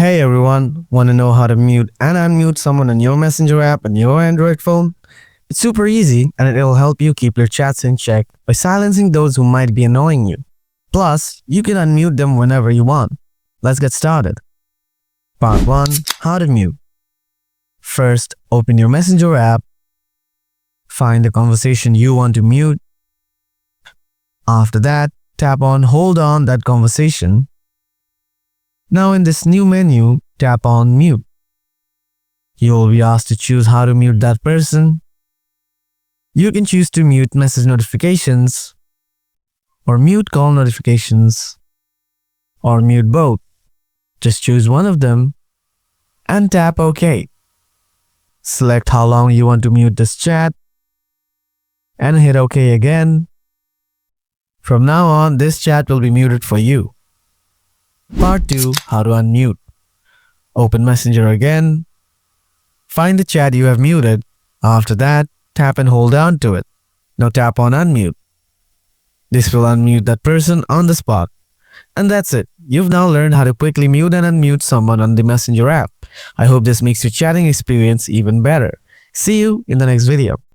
Hey everyone, want to know how to mute and unmute someone on your Messenger app on your Android phone? It's super easy and it'll help you keep your chats in check by silencing those who might be annoying you. Plus, you can unmute them whenever you want. Let's get started. Part 1. How to mute. First, open your Messenger app. Find the conversation you want to mute. After that, tap on Hold on that conversation. Now in this new menu, tap on Mute. You will be asked to choose how to mute that person. You can choose to mute message notifications, or mute call notifications, or mute both. Just choose one of them and tap OK. Select how long you want to mute this chat and hit OK again. From now on, this chat will be muted for you. Part 2. How to unmute. Open Messenger again. Find the chat you have muted. After that, tap and hold down to it. Now tap on Unmute. This will unmute that person on the spot. And that's it. You've now learned how to quickly mute and unmute someone on the Messenger app. I hope this makes your chatting experience even better. See you in the next video.